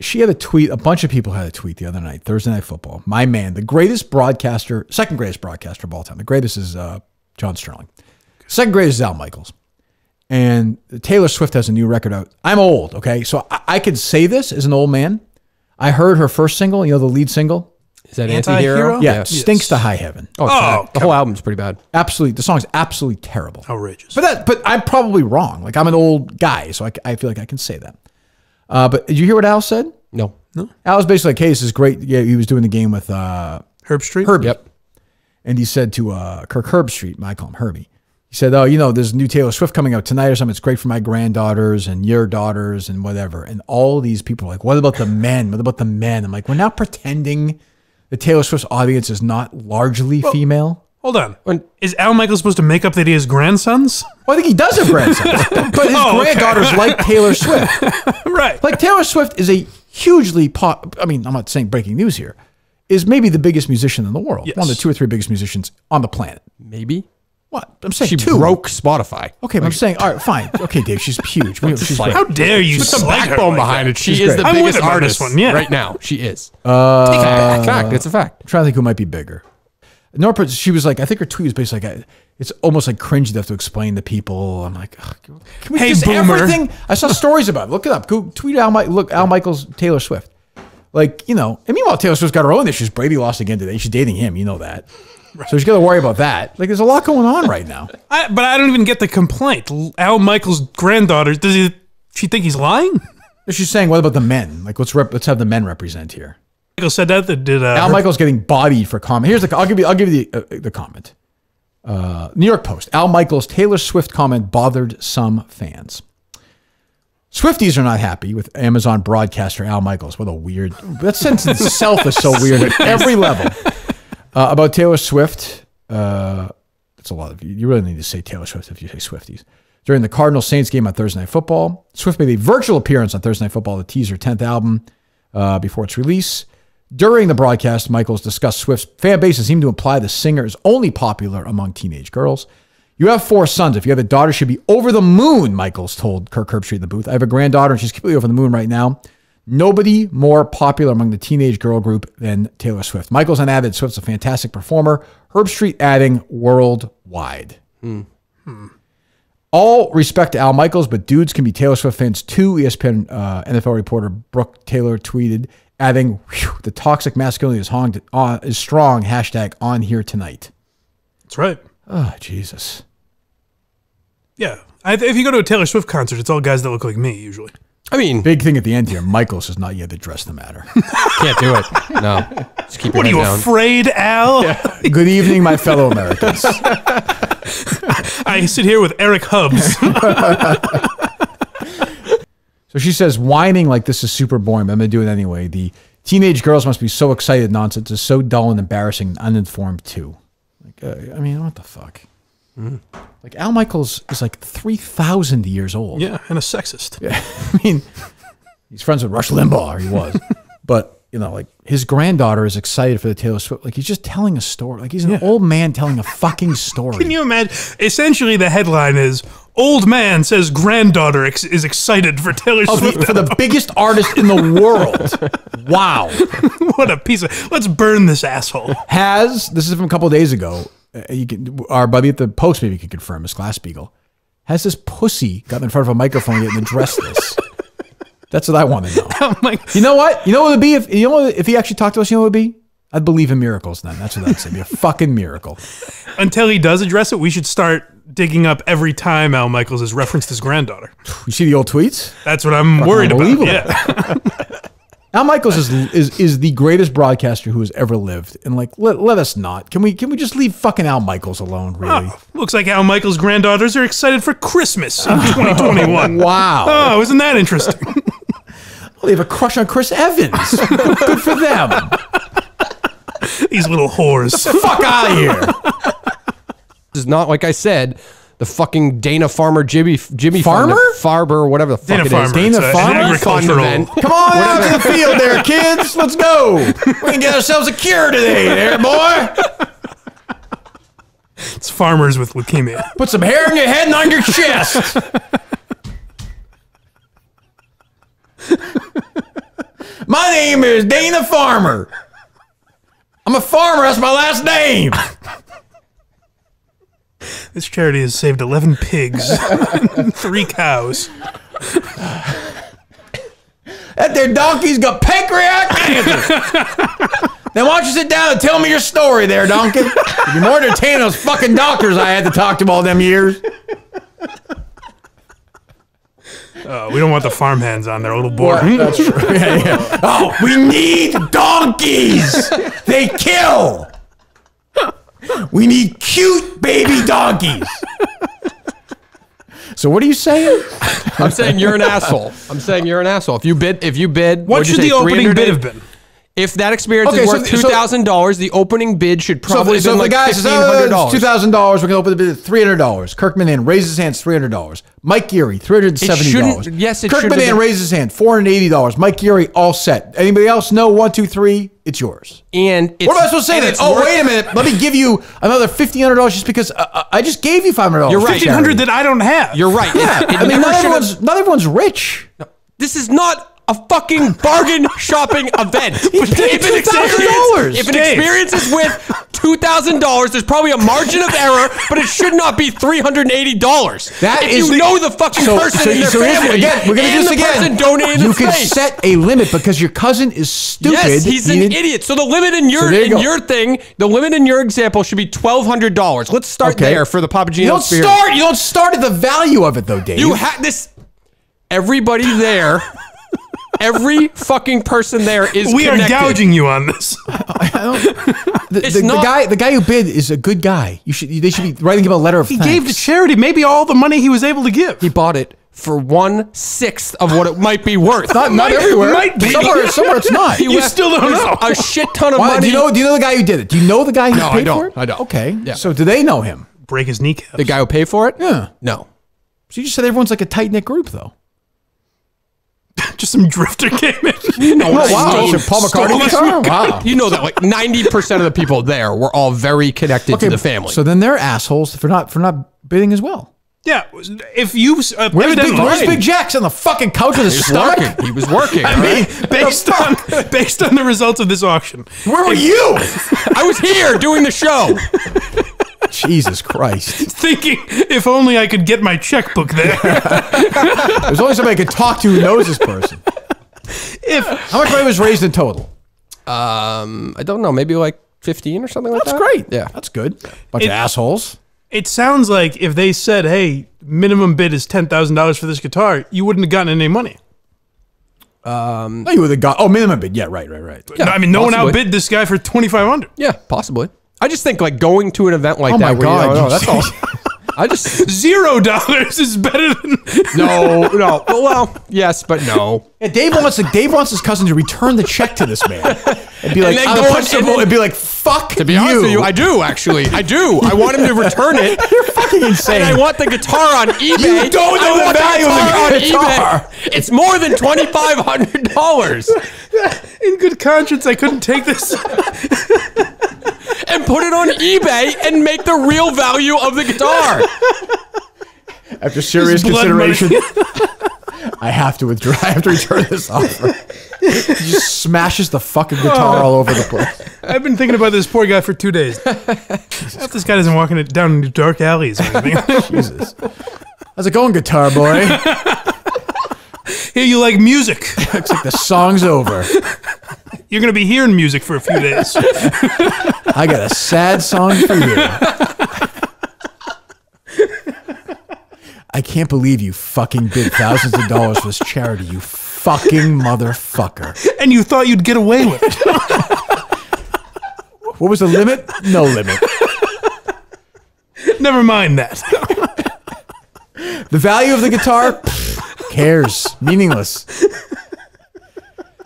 she had a tweet. A bunch of people had a tweet the other night, Thursday Night Football. My man, the greatest broadcaster, second greatest broadcaster of all time. The greatest is John Sterling. Second greatest is Al Michaels. And Taylor Swift has a new record out. I'm old, okay? So I could say this as an old man. I heard her first single, the lead single. Is that Anti-Hero? Yeah, Stinks to High Heaven. Oh, the whole album's pretty bad. Absolutely. The song's absolutely terrible. Outrageous. But I'm probably wrong. Like, I'm an old guy, so I feel like I can say that. But did you hear what Al said? No. Al was basically like, hey, this is great. Yeah, he was doing the game with Herb Street? Herbie. Yep. And he said to Kirk Herbstreit, I call him Herbie, he said, oh, there's new Taylor Swift coming out tonight or something. It's great for my granddaughters and your daughters and whatever. And all these people are like, what about the men? What about the men? I'm like, we're not pretending the Taylor Swift's audience is not largely female. Hold on. Is Al Michaels supposed to make up that he has grandsons? Well, I think he does have grandsons. But his granddaughters like Taylor Swift. Right. Like, Taylor Swift is a hugely I'm not saying breaking news here, is maybe the biggest musician in the world. Yes. One of the 2 or 3 biggest musicians on the planet. Maybe. What? I'm saying she broke Spotify. Okay, but I'm saying, all right, fine. Okay, Dave, she's huge. How dare you? Put some backbone behind it. She is the biggest artist right now. She is. Take it back. It's a fact. I'm trying to think who might be bigger. Norpert, she was like, I think her tweet was basically like, it's almost like cringe to have to explain to people. I'm like, can we just boomer. Everything? I saw stories about it. Look it up. Go tweet Al Michaels, Taylor Swift. Like, and meanwhile, Taylor Swift's got her own issues. Brady lost again today. She's dating him. You know that. Right. So she's got to worry about that. Like, there's a lot going on right now. But I don't even get the complaint. Al Michaels' granddaughter, she think he's lying? She's saying, what about the men? Like, let's have the men represent here. Michael said that did Al Michaels getting bodied for comment. Here's I'll give you the comment. New York Post. Al Michaels' Taylor Swift comment bothered some fans. Swifties are not happy with Amazon broadcaster Al Michaels. What a weird... That sentence itself is so weird at every level. About Taylor Swift, that's a lot of... You really need to say Taylor Swift if you say Swifties. During the Cardinals-Saints game on Thursday Night Football, Swift made a virtual appearance on Thursday Night Football to tease her 10th album before its release. During the broadcast, Michaels discussed Swift's fan base and seemed to imply the singer is only popular among teenage girls. You have 4 sons. If you have a daughter, she'd be over the moon, Michaels told Kirk Herbstreit in the booth. I have a granddaughter, and she's completely over the moon right now. Nobody more popular among the teenage girl group than Taylor Swift. Michaels then added, Swift's a fantastic performer. Herbstreit adding, worldwide. All respect to Al Michaels, but dudes can be Taylor Swift fans too. ESPN NFL reporter Brooke Taylor tweeted, adding, the toxic masculinity is strong, hashtag on here tonight. That's right. Oh, Jesus. Yeah. If you go to a Taylor Swift concert, it's all guys that look like me, usually. I mean... Big thing at the end here, Michaels has not yet addressed the matter. Can't do it. No. Just keep your head down. What are you, afraid, Al? Yeah. Good evening, my fellow Americans. I sit here with Eric Hubbs. So she says, whining like this is super boring, but I'm going to do it anyway. The teenage girls must be so excited nonsense. It's so dull and embarrassing and uninformed too. Like, I mean, what the fuck? Like, Al Michaels is like 3,000 years old. Yeah, and a sexist. Yeah. I mean, he's friends with Rush Limbaugh, or he was. But, like, his granddaughter is excited for the Taylor Swift. Like, he's just telling a story. Like, he's an old man telling a fucking story. Can you imagine? Essentially, the headline is, old man says granddaughter is excited for Taylor Swift. For the biggest artist in the world. Wow. What a piece of... Let's burn this asshole. This is from a couple of days ago. Our buddy at the Post maybe can confirm, Miss Glass-Steagall, has this pussy gotten in front of a microphone yet and addressed this? That's what I want to know. Oh my. You know what? You know what it would be if he actually talked to us? You know what it would be? I'd believe in miracles then. That's what I'd say. It'd be a fucking miracle. Until he does address it, we should start digging up every time Al Michaels has referenced his granddaughter. You see the old tweets? That's what I'm worried about. Yeah. Al Michaels is the greatest broadcaster who has ever lived, and like let us not. Can we just leave fucking Al Michaels alone? Really? Oh, looks like Al Michaels' granddaughters are excited for Christmas in 2021. Wow! Oh, isn't that interesting? Well, they have a crush on Chris Evans. Good for them. These little whores. Get the fuck out of here. This is not like I said. The fucking Dana Farmer Jimmy Farmer? Farber, or whatever the fuck it is. Dana Farmer? Agricultural. Come on out to the field there, kids. Let's go. We can get ourselves a cure today, there, boy. It's farmers with leukemia. Put some hair in your head and on your chest. My name is Dana Farmer. I'm a farmer. That's my last name. This charity has saved 11 pigs and 3 cows. That there donkey's got pancreatic cancer. Now why don't you sit down and tell me your story there, donkey? It'd be more entertaining those fucking doctors I had to talk to all them years. We don't want the farmhands on there, a little boring. That's true. Yeah. Oh, we need donkeys. They kill. We need cute baby donkeys. So what are you saying? I'm saying you're an asshole. I'm saying you're an asshole. If you bid, what should the opening bid have been? If that experience is worth $2,000, the opening bid should probably be like $1,500. $2,000. We're going to open the bid at $300. Kirk Minihane raises his hand, $300. Mike Geary, $370. Yes, it Kirk Minihane raises his hand, $480. Mike Geary, all set. Anybody else? No, 1, 2, 3. It's yours. And what am I supposed to say then? Oh, wait a minute. Let me give you another $1,500 just because I just gave you $500. You're right. $1,500 that I don't have. You're right. Yeah. I mean, not everyone's rich. No, this is not a fucking bargain shopping event. If an experience is with $2,000, there's probably a margin of error, but it should not be $380. That if is you know the fucking person in their family, again, we're gonna do this again. You can set a limit because your cousin is stupid. Yes, he's an idiot. So the limit in your thing, the limit in your example should be $1,200. Let's start there for the Papagino experience. You don't start at the value of it though, Dave. You have this. Everybody there. Every fucking person there is We connected. are gouging you on this. The guy who bid is a good guy. They should be writing him a letter of thanks. He gave the charity maybe all the money he was able to give. He bought it for 1/6 of what it might be worth. Not everywhere. Might be. Somewhere it's not. You still don't know. A shit ton of money. Do you know the guy who did it? Do you know the guy who paid for it? I don't. Okay. Yeah. So do they know him? Break his kneecaps. The guy who paid for it? Yeah. No. So you just said everyone's like a tight-knit group, though. Just some drifter came in. Wow. Paul McCartney guitar? Wow. You know that like 90% of the people there were all very connected to the family. So then they're assholes for not bidding as well. Yeah, if you where's Big Jack's on the fucking couch with his stomach? He was working. I mean, based on the results of this auction, where were you? I was here doing the show. Jesus Christ. Thinking, if only I could get my checkbook there. There's only somebody I could talk to who knows this person. How much money was raised in total? I don't know. Maybe like 15 or something like that. That's great. Yeah. That's good. Bunch of assholes. It sounds like if they said, hey, minimum bid is $10,000 for this guitar, you wouldn't have gotten any money. No, you would have got, minimum bid. Yeah, right. Yeah, I mean, no one outbid this guy for $2,500. Yeah, possibly. I just think like going to an event like that. Oh my God. That's all. I just $0 is better than no. Well, yes, but no. Yeah, Dave wants his cousin to return the check to this man. It'd be like it'd be like fuck. To be honest with you, I do actually. I do. I want him to return it. You're fucking insane. And I want the guitar on eeBay. You don't know the value of the guitar. It's more than $2,500. In good conscience, I couldn't take this. And put it on eBay and make the real value of the guitar. After serious consideration, I have to withdraw. I have to return this offer. He just smashes the fucking guitar all over the place. I've been thinking about this poor guy for 2 days. I hope this guy doesn't walk down into dark alleys or anything. Jesus. How's it going, guitar boy? Here, you like music. Looks like the song's over. You're going to be hearing music for a few days. I got a sad song for you. I can't believe you fucking bid thousands of dollars for this charity, you fucking motherfucker. And you thought you'd get away with it. What was the limit? No limit. Never mind that. The value of the guitar? Who cares? Meaningless.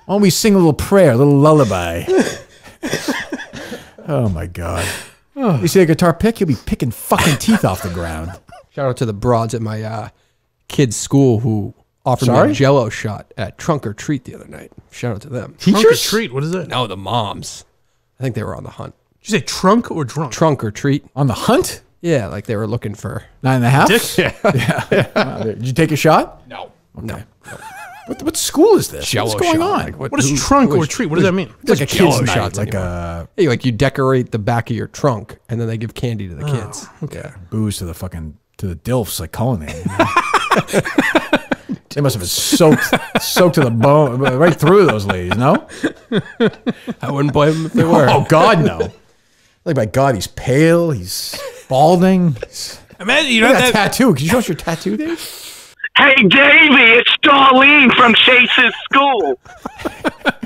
Why don't we sing a little prayer, a little lullaby? Oh my God. You see a guitar pick, you'll be picking fucking teeth off the ground. Shout out to the broads at my kid's school who offered me a Jell-O shot at Trunk or Treat the other night. Shout out to them. Trunk or Treat? What is that? No, the moms. I think they were on the hunt. Did you say trunk or drunk? Trunk or Treat. On the hunt? Yeah, like they were looking for 9.5? Dick? Yeah. Did you take a shot? No. Okay. No. What school is this? Jello What's going shot. on? Like, What is trunk or treat? What does that mean? It's like a Jello kid's night. shots Like anymore. Hey, like you decorate the back of your trunk and then they give candy to the kids. Okay. booze to the DILFs like culinary. They must have been soaked to the bone, right through those ladies. No, I wouldn't blame them if they were. oh God, no. Like my God, he's pale. He's balding. Imagine you Look know at that that. tattoo. Can you show us your tattoo, Dave? Hey, Davey, it's Darlene from Chase's school.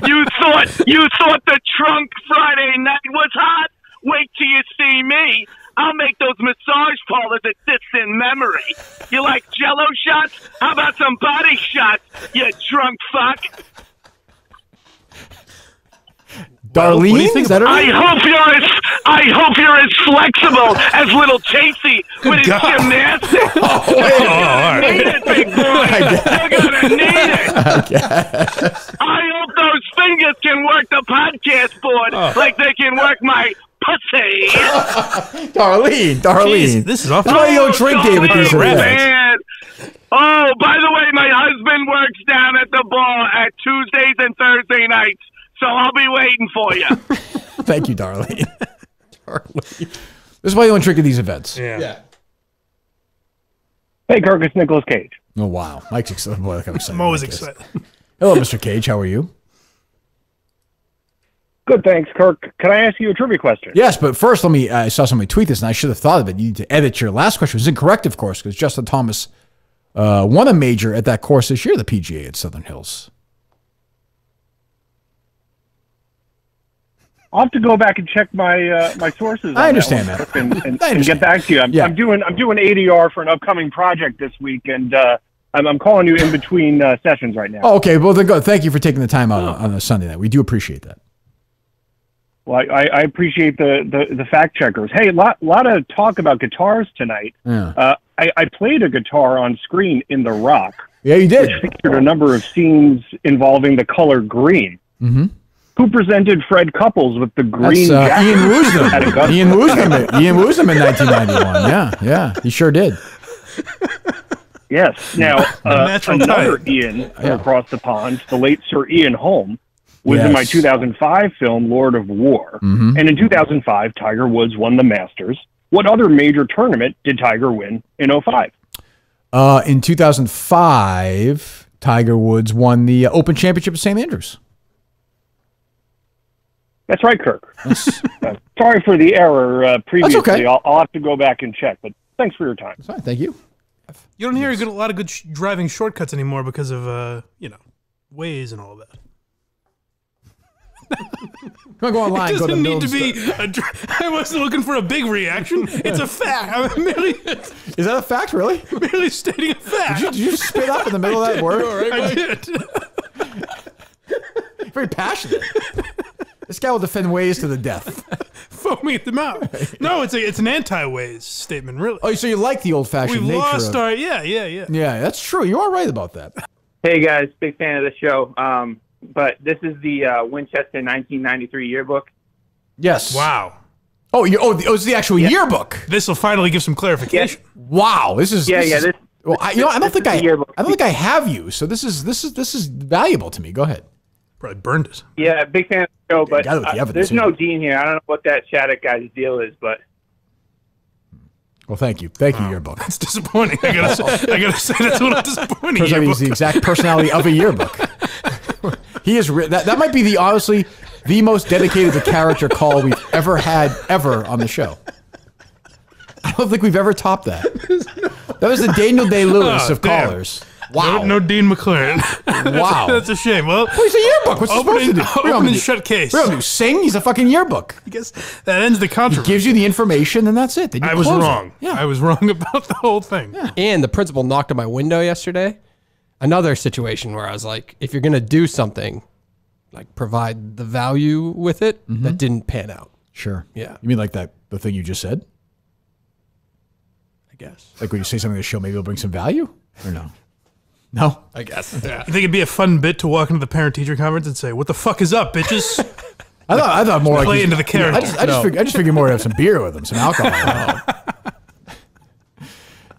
You thought the trunk Friday night was hot? Wait till you see me. I'll make those massage parlors exist in memory. You like Jello shots? How about some body shots, you drunk fuck? Darlene? what do you think Is that her I name? hope you're as flexible as little Chasey with his gymnastics. Need it, big boy. You're gonna need it. I hope those fingers can work the podcast board like they can work my pussy. Darlene. Jeez, this is awful. That's why you don't drink, Dave, at these Darlene, events. man. Oh, by the way, my husband works down at the bar at Tuesdays and Thursday nights, so I'll be waiting for you. Thank you, Darlene. This is why you don't drink at these events. Yeah. Hey, Kirk, it's Nicolas Cage. Oh, wow. Mike's excited. Boy, I'm excited. I'm always about this. excited. Hello, Mr. Cage. How are you? Good, thanks, Kirk. Can I ask you a trivia question? Yes, but first, I saw somebody tweet this, and I should have thought of it. You need to edit your last question. It was incorrect, of course, because Justin Thomas won a major at that course this year, the PGA at Southern Hills. I'll have to go back and check my my sources. I on understand that, that. one, Kirk, and I understand. get back to you. I'm doing ADR for an upcoming project this week, and I'm calling you in between sessions right now. Oh, okay. Well, then go. Thank you for taking the time out on a Sunday night. We do appreciate that. Well, I appreciate the fact checkers. Hey, lot of talk about guitars tonight. Yeah. I played a guitar on screen in The Rock, Yeah, you did. which featured a number of scenes involving the color green. Mm-hmm. Who presented Fred Couples with the green That's jacket? Ian At a Woosnam. gun. Ian Woosnam in 1991. Yeah, he sure did. Yes. Now, natural another type. Ian from across the pond, the late Sir Ian Holm, was Yes. in my 2005 film Lord of War. Mhm. And in 2005, Tiger Woods won the Masters. What other major tournament did Tiger win in 05? In 2005, Tiger Woods won the Open Championship at St. Andrews. That's right, Kirk. Sorry for the error previously. okay. I'll have to go back and check, but thanks for your time. Sorry, thank you. You don't hear a lot of good driving shortcuts anymore because of Waze and all of that. Come on, go online. It Go to doesn't need to Mills- be. I wasn't looking for a big reaction. It's a fact. I'm merely Is that a fact, really? stating a fact. Did you spit up in the middle of that word? I did. Very passionate. This guy will defend Waze to the death. Foaming at the mouth. No, it's an anti-Waze statement, really. Oh, so you like the old-fashioned We've nature lost of... our yeah. Yeah, that's true. You are right about that. Hey guys, big fan of the show. But this is the Winchester 1993 yearbook. Yes. Wow. Oh, it's the actual yearbook. This will finally give some clarification. Wow, this is This, Well, I don't this think is the yearbook. I don't think I have you. So this is valuable to me. Go ahead. Probably burned it. yeah, big fan of the show, but got it with the evidence there's here. no Dean here. I don't know what that Shattuck guy's deal is, but Well, thank you, yearbook. It's disappointing. I gotta say that's a little disappointing. Turns out yearbook. he's the exact personality of a yearbook. He is that might be honestly the most dedicated to character call we've ever had on the show. I don't think we've ever topped that. That was the Daniel Day-Lewis of damn. callers. Wow. No Dean McLaren. Wow. That's a shame. Well, Well, he's a yearbook. What's he supposed to do? open and shut case. We don't do sing. He's a fucking yearbook. I guess that ends the controversy. Gives you the information, and that's it. Then you I was close it. wrong. Yeah. I was wrong about the whole thing. Yeah. And the principal knocked on my window yesterday. Another situation where I was like, if you're going to do something, like provide the value with it, that didn't pan out. Sure. Yeah. You mean like the thing you just said? I guess. Like when you say something to the show, maybe it'll bring some value? Or no? No? I guess. Yeah. You think it'd be a fun bit to walk into the parent-teacher conference and say, "What the fuck is up, bitches?" I thought more like Play he's- into the character. I just figured more to have some beer with him, some alcohol.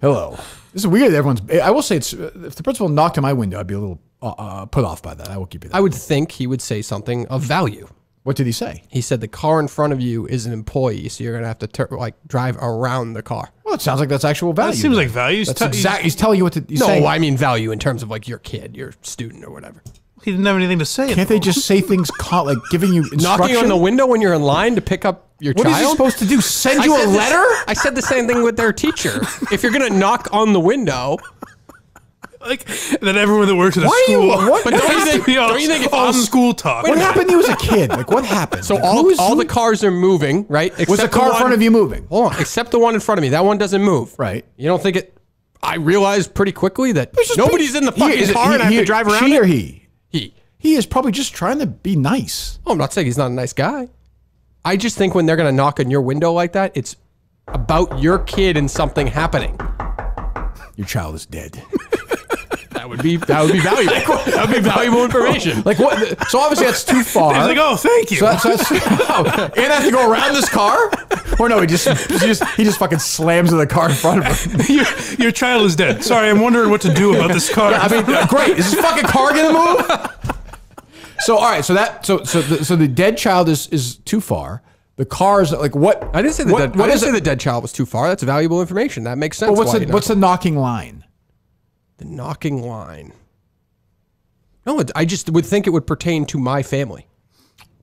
Hello. This is weird. I will say, if the principal knocked on my window, I'd be a little put off by that. I will give you that. I would think he would say something of value. What did he say? He said the car in front of you is an employee, so you're going to have to drive around the car. Well, it sounds like that's actual value. That seems like value. He's telling you what to. No, I mean value in terms of like your kid, your student, or whatever. He didn't have anything to say. Can't they just say things like giving you instruction? Knocking on the window when you're in line to pick up your child? What is he supposed to do? Send you a letter? I said the same thing with their teacher. If you're going to knock on the window... Like then everyone that works at a school. But don't you think if all school talk? What happened to you as a kid? Like what happened? So like, all the cars are moving, right? Was the car in front of you moving? Hold on, except the one in front of me. That one doesn't move. Right. You don't think it? I realized pretty quickly that nobody's in the fucking car and I have to drive around. She or he? He. He is probably just trying to be nice. Oh, I'm not saying he's not a nice guy. I just think when they're going to knock on your window like that, it's about your kid and something happening. Your child is dead. That would be valuable. That would be valuable information. Like what? So obviously that's too far. He's like, oh, thank you. So that's and I have to go around this car? Or no, he just fucking slams in the car in front of him. Your child is dead. Sorry, I'm wondering what to do about this car. Yeah, I mean, great. Is this fucking car gonna move? So all right, so the dead child is too far. The car's like what? I didn't say the dead child was too far. That's valuable information. That makes sense. But what's the knocking line? The knocking line. No, I just would think it would pertain to my family.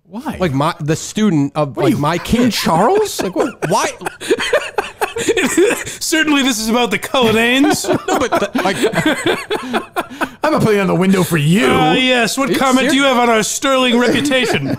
Why? Like the student of my King Charles? Like what? Why? Certainly, this is about the Cullinanes. No, but I'm not putting it on the window for you. Yes. What comment do you have on our sterling reputation?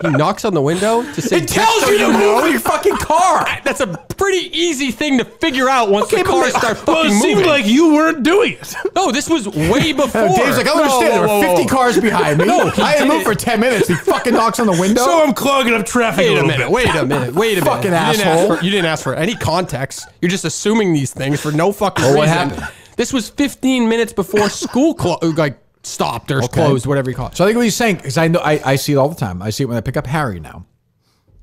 He knocks on the window to say, it tells you to move your fucking car. That's a pretty easy thing to figure out once the cars start fucking moving. Well, it seemed like you weren't doing it. No, this was way before. Dave's like, I don't understand. There were 50 cars behind me. No, I didn't move for 10 minutes. He fucking knocks on the window. So I'm clogging up traffic a little bit. Wait a minute. Fucking asshole. You didn't ask for any context. You're just assuming these things for no fucking reason. What happened? This was 15 minutes before school stopped or closed, whatever you call it. So I think what he's saying, because I know I see it all the time. I see it when I pick up Harry now.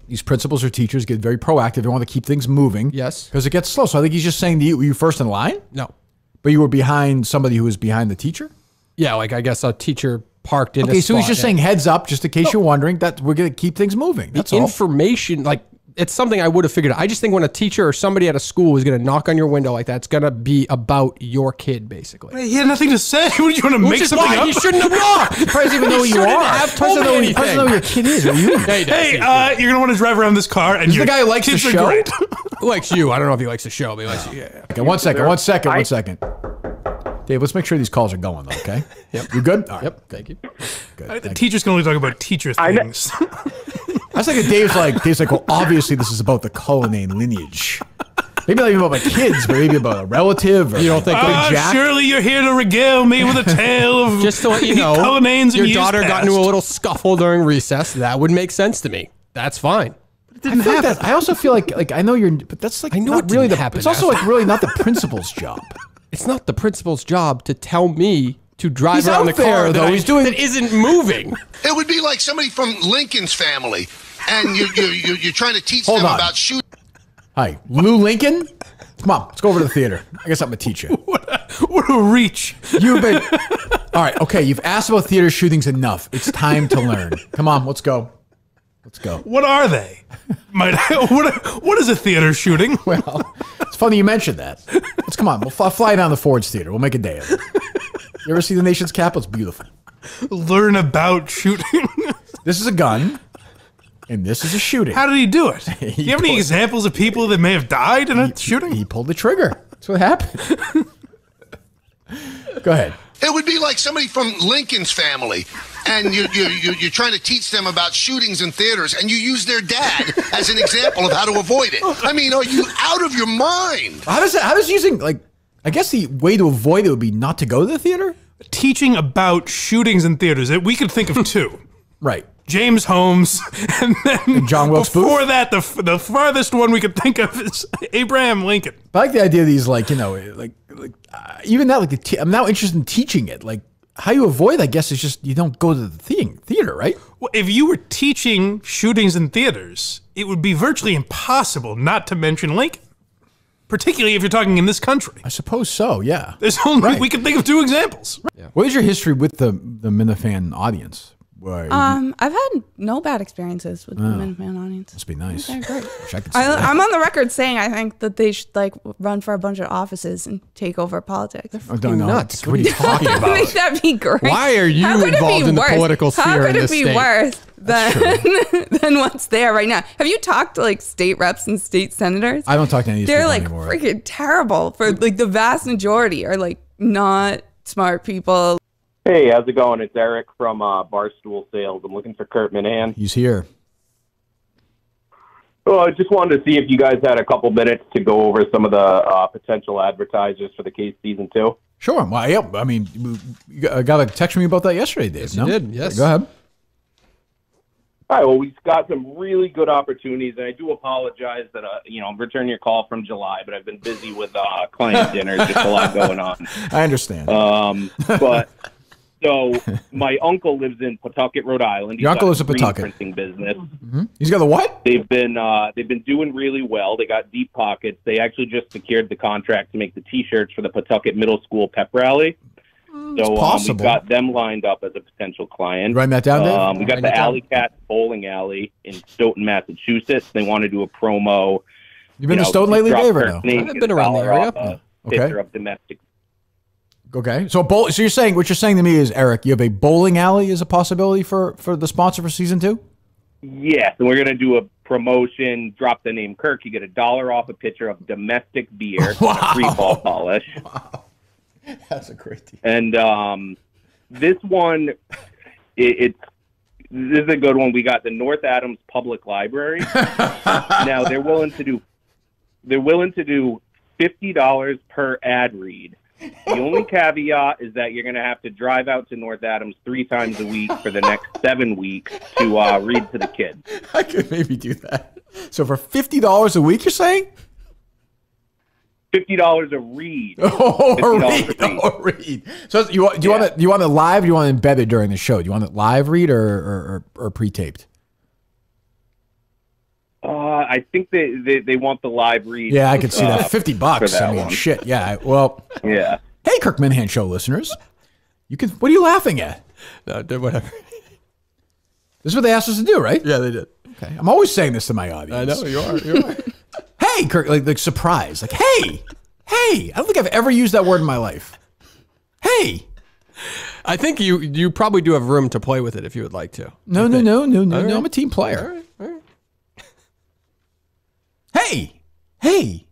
These principals or teachers get very proactive. They want to keep things moving. Yes. Because it gets slow. So I think he's just saying to you, were you first in line? No. But you were behind somebody who was behind the teacher? Yeah, like I guess a teacher parked in a Okay, so he's spot, just saying heads up, just in case you're wondering, that we're going to keep things moving. That's all. Information, like, it's something I would have figured out. I just think when a teacher or somebody at a school is going to knock on your window like that, it's going to be about your kid, basically. He had nothing to say. What, you want to make something up? He shouldn't have knocked. He probably doesn't even know who you are. Have told me anything. He doesn't know who your kid is. Hey, you're going to want to drive around this car, and the guy who likes the show? Who likes you? I don't know if he likes the show, but he likes you. Yeah. Okay, one second. Dave, let's make sure these calls are going, though, okay? Yep. You good? All right. Yep, thank you. Good. The teachers can only talk about teacher things. I was thinking Dave's like, well, obviously this is about the Cullinane lineage. Maybe not even about my kids, but maybe about a relative. Or you don't think Jack? Surely you're here to regale me with a tale of just to let you know, Cullinanes your daughter got into a little scuffle during recess. That would make sense to me. That's fine. I also feel like I know you're, but that's like I know not it really didn't happen. It's also like really not the principal's job. It's not the principal's job to tell me to drive He's around out the car there, though. He's doing that isn't moving. It would be like somebody from Lincoln's family, and you're trying to teach them about shooting. Hi, Lou Lincoln. Come on, let's go over to the theater. I guess I'm gonna teach you. What a reach! You've been all right. Okay, you've asked about theater shootings enough. It's time to learn. Come on, let's go. Let's go. What are they? What is a theater shooting? Well, it's funny you mentioned that. Let's come on. We'll fly down to Ford's Theater. We'll make a day of it. You ever see the nation's capital? It's beautiful. Learn about shooting. This is a gun, and this is a shooting. How did he do it? Do you have any examples of people that may have died in a shooting? He pulled the trigger. That's what happened. Go ahead. It would be like somebody from Lincoln's family, and you're trying to teach them about shootings in theaters, and you use their dad as an example of how to avoid it. I mean, are you out of your mind? How does using, like, I guess the way to avoid it would be not to go to the theater? Teaching about shootings in theaters. We could think of two. Right. James Holmes, and then John Wilkes Booth. Before that, the farthest one we could think of is Abraham Lincoln. But I like the idea of these, like, you know, even that, like, I'm now interested in teaching it. Like, how you avoid, I guess, is just you don't go to the theater, right? Well, if you were teaching shootings in theaters, it would be virtually impossible not to mention Lincoln. particularly if you're talking in this country. I suppose so, yeah. There's only we can think of 2 examples. Yeah. What is your history with the Minifan audience? I've had no bad experiences with the Minifan audience. Must be nice. Okay, great. I'm on the record saying I think that they should like run for a bunch of offices and take over politics. No, nuts. What are you talking I about? think that'd be great. Why are you involved in the political sphere in this state? How could it be worse than what's there right now? Have you talked to like state reps and state senators? I don't talk to any of these They're people like anymore. freaking terrible. For like the vast majority are like not smart people. Hey, how's it going? It's Eric from Barstool Sales. I'm looking for Kirk Minihane. He's here. Well, I just wanted to see if you guys had a couple minutes to go over some of the potential advertisers for the Case Season 2. Sure. Well, yeah, I mean, you got a text from me about that yesterday, Dave. Yes, you did. Yes. Go ahead. All right, well, we've got some really good opportunities, and I do apologize that, I'm returning your call from July, but I've been busy with client dinners, just a lot going on. I understand. But... So my uncle lives in Pawtucket, Rhode Island. Your uncle lives in Pawtucket. Printing business. Mm-hmm. He's got the what? They've been doing really well. They got deep pockets. They actually just secured the contract to make the T-shirts for the Pawtucket Middle School pep rally. So we've got them lined up as a potential client. Write that down, Dave. We got the Alley Cat Bowling Alley in Stoughton, Massachusetts. They want to do a promo. You been to Stoughton lately, Dave, or no? I've been around the area. Picture of domestic. Okay, so so you're saying what you're saying to me is, Eric, you have a bowling alley as a possibility for the sponsor for season 2? Yes, and we're gonna do a promotion. Drop the name Kirk. You get $1 off a pitcher of domestic beer, Wow. free ball polish. Wow, that's a great deal. And this one, this is a good one. We got the North Adams Public Library. Now they're willing to do $50 per ad read. The only caveat is that you're going to have to drive out to North Adams 3 times a week for the next 7 weeks to read to the kids. I could maybe do that. So for $50 a week, you're saying? $50 a read. A read. So do you want it live? Or do you want it embedded during the show? Do you want it live read or pre-taped? I think they want the live read. Yeah, I could see that. $50. I mean, one. shit. Yeah. Well. Yeah. Hey, Kirk Minihane Show listeners, you can. What are you laughing at? No, whatever. This is what they asked us to do, right? Yeah, they did. Okay. I'm always saying this to my audience. I know you are. You are. Hey, Kirk, like surprise, like hey. I don't think I've ever used that word in my life. Hey. I think you probably do have room to play with it if you would like to. No. Right. I'm a team player. All right. Hey.